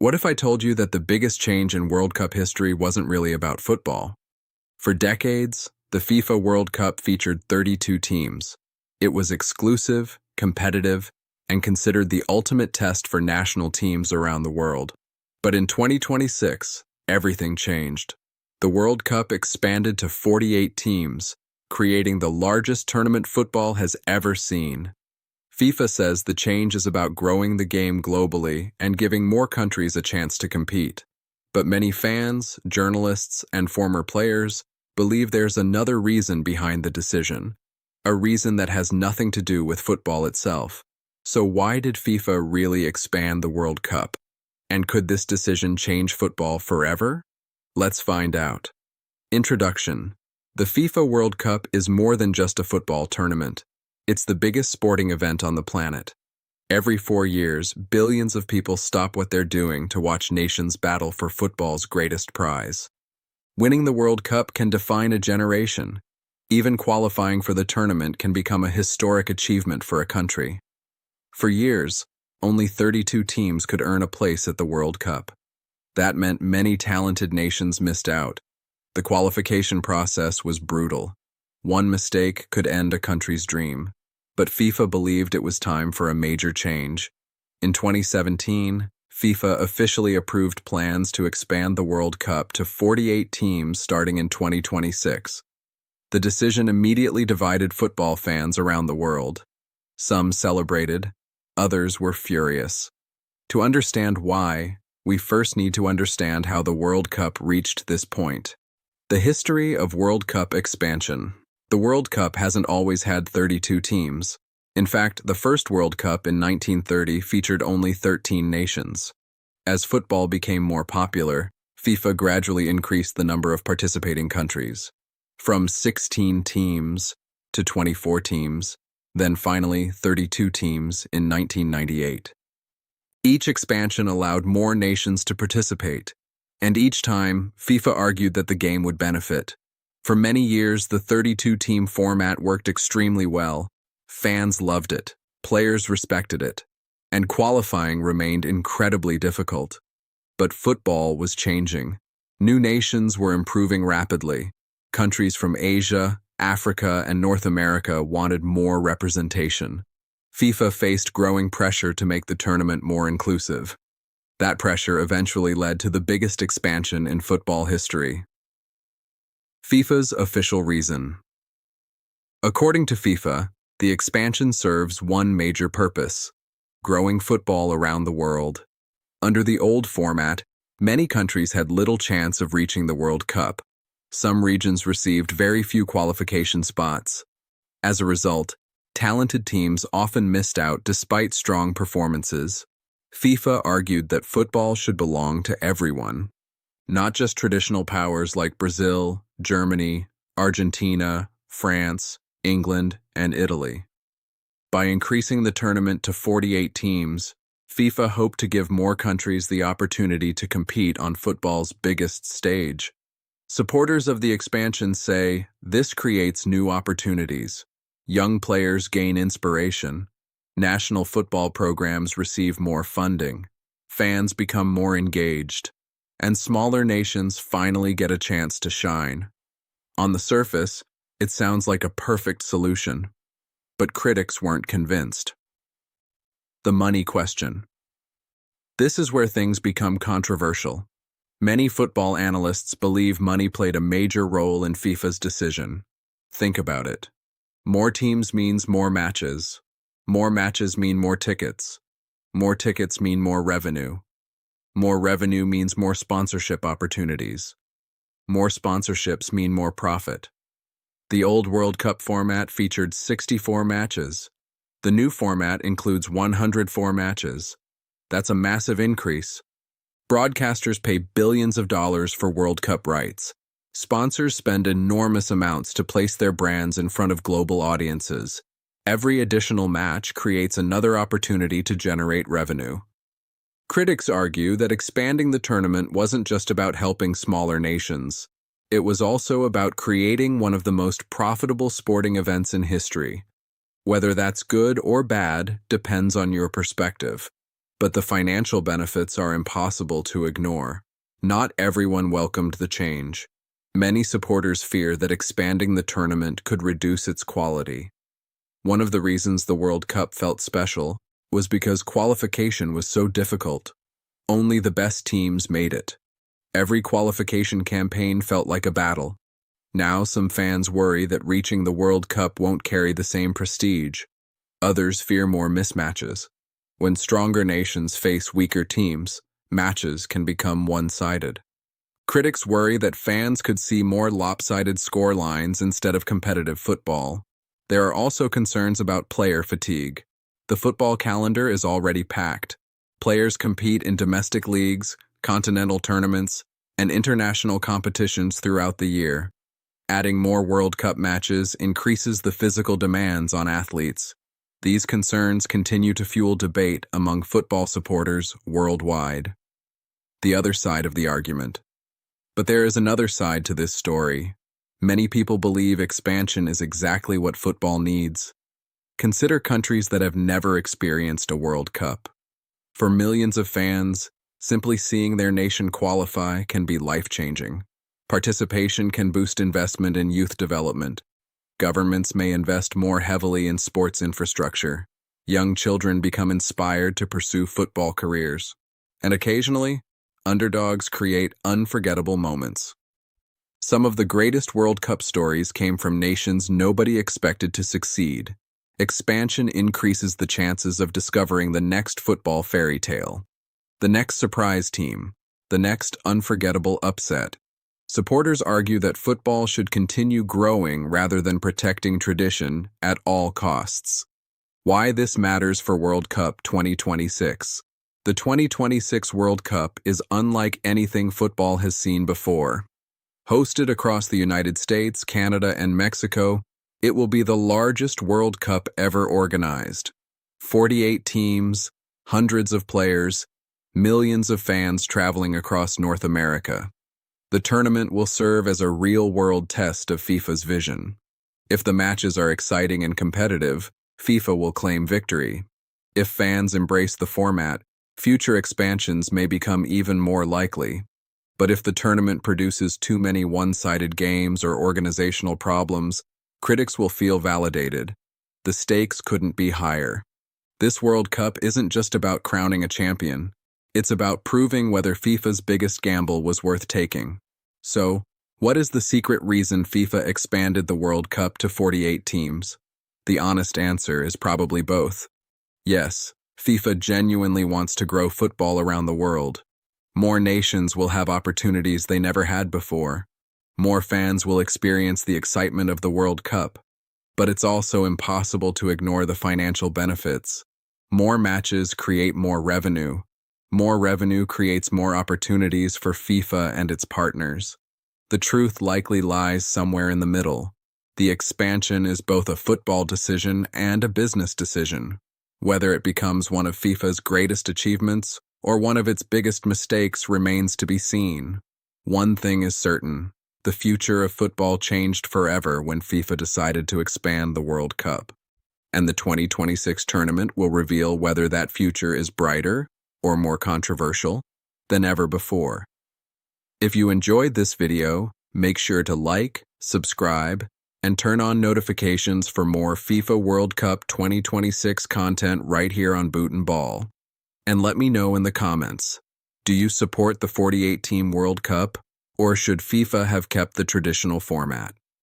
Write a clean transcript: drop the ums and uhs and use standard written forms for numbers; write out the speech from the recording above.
What if I told you that the biggest change in World Cup history wasn't really about football? For decades, the FIFA World Cup featured 32 teams. It was exclusive, competitive, and considered the ultimate test for national teams around the world. But in 2026, everything changed. The World Cup expanded to 48 teams, creating the largest tournament football has ever seen. FIFA says the change is about growing the game globally and giving more countries a chance to compete. But many fans, journalists, and former players believe there's another reason behind the decision, a reason that has nothing to do with football itself. So why did FIFA really expand the World Cup? And could this decision change football forever? Let's find out. Introduction. The FIFA World Cup is more than just a football tournament. It's the biggest sporting event on the planet. Every 4 years, billions of people stop what they're doing to watch nations battle for football's greatest prize. Winning the World Cup can define a generation. Even qualifying for the tournament can become a historic achievement for a country. For years, only 32 teams could earn a place at the World Cup. That meant many talented nations missed out. The qualification process was brutal. One mistake could end a country's dream. But FIFA believed it was time for a major change. In 2017, FIFA officially approved plans to expand the World Cup to 48 teams starting in 2026. The decision immediately divided football fans around the world. Some celebrated, others were furious. To understand why, we first need to understand how the World Cup reached this point. The history of World Cup expansion. The World Cup hasn't always had 32 teams. In fact, the first World Cup in 1930 featured only 13 nations. As football became more popular, FIFA gradually increased the number of participating countries, from 16 teams to 24 teams, then finally 32 teams in 1998. Each expansion allowed more nations to participate, and each time, FIFA argued that the game would benefit. For many years, the 32-team format worked extremely well. Fans loved it, players respected it, and qualifying remained incredibly difficult. But football was changing. New nations were improving rapidly. Countries from Asia, Africa, and North America wanted more representation. FIFA faced growing pressure to make the tournament more inclusive. That pressure eventually led to the biggest expansion in football history. FIFA's official reason. According to FIFA, the expansion serves one major purpose: growing football around the world. Under the old format, many countries had little chance of reaching the World Cup. Some regions received very few qualification spots. As a result, talented teams often missed out despite strong performances. FIFA argued that football should belong to everyone, not just traditional powers like Brazil, Germany, Argentina, France, England, and Italy. By increasing the tournament to 48 teams, FIFA hoped to give more countries the opportunity to compete on football's biggest stage. Supporters of the expansion say this creates new opportunities. Young players gain inspiration. National football programs receive more funding. Fans become more engaged. And smaller nations finally get a chance to shine. On the surface, it sounds like a perfect solution. But critics weren't convinced. The money question. This is where things become controversial. Many football analysts believe money played a major role in FIFA's decision. Think about it. More teams means more matches. More matches mean more tickets. More tickets mean more revenue. More revenue means more sponsorship opportunities. More sponsorships mean more profit. The old World Cup format featured 64 matches. The new format includes 104 matches. That's a massive increase. Broadcasters pay billions of dollars for World Cup rights. Sponsors spend enormous amounts to place their brands in front of global audiences. Every additional match creates another opportunity to generate revenue. Critics argue that expanding the tournament wasn't just about helping smaller nations. It was also about creating one of the most profitable sporting events in history. Whether that's good or bad depends on your perspective. But the financial benefits are impossible to ignore. Not everyone welcomed the change. Many supporters fear that expanding the tournament could reduce its quality. One of the reasons the World Cup felt special was because qualification was so difficult. Only the best teams made it. Every qualification campaign felt like a battle. Now some fans worry that reaching the World Cup won't carry the same prestige. Others fear more mismatches. When stronger nations face weaker teams, matches can become one-sided. Critics worry that fans could see more lopsided scorelines instead of competitive football. There are also concerns about player fatigue. The football calendar is already packed. Players compete in domestic leagues, continental tournaments, and international competitions throughout the year. Adding more World Cup matches increases the physical demands on athletes. These concerns continue to fuel debate among football supporters worldwide. The other side of the argument. But there is another side to this story. Many people believe expansion is exactly what football needs. Consider countries that have never experienced a World Cup. For millions of fans, simply seeing their nation qualify can be life-changing. Participation can boost investment in youth development. Governments may invest more heavily in sports infrastructure. Young children become inspired to pursue football careers. And occasionally, underdogs create unforgettable moments. Some of the greatest World Cup stories came from nations nobody expected to succeed. Expansion increases the chances of discovering the next football fairy tale, the next surprise team, the next unforgettable upset. Supporters argue that football should continue growing rather than protecting tradition at all costs. Why this matters for World Cup 2026. The 2026 World Cup is unlike anything football has seen before. Hosted across the United States, Canada, and Mexico, it will be the largest World Cup ever organized. 48 teams, hundreds of players, millions of fans traveling across North America. The tournament will serve as a real-world test of FIFA's vision. If the matches are exciting and competitive, FIFA will claim victory. If fans embrace the format, future expansions may become even more likely. But if the tournament produces too many one-sided games or organizational problems, critics will feel validated. The stakes couldn't be higher. This World Cup isn't just about crowning a champion. It's about proving whether FIFA's biggest gamble was worth taking. So, what is the secret reason FIFA expanded the World Cup to 48 teams? The honest answer is probably both. Yes, FIFA genuinely wants to grow football around the world. More nations will have opportunities they never had before. More fans will experience the excitement of the World Cup. But it's also impossible to ignore the financial benefits. More matches create more revenue. More revenue creates more opportunities for FIFA and its partners. The truth likely lies somewhere in the middle. The expansion is both a football decision and a business decision. Whether it becomes one of FIFA's greatest achievements or one of its biggest mistakes remains to be seen. One thing is certain: the future of football changed forever when FIFA decided to expand the World Cup. And the 2026 tournament will reveal whether that future is brighter or more controversial than ever before. If you enjoyed this video, make sure to like, subscribe, and turn on notifications for more FIFA World Cup 2026 content right here on Boot and Ball. And let me know in the comments, do you support the 48-team World Cup, or should FIFA have kept the traditional format?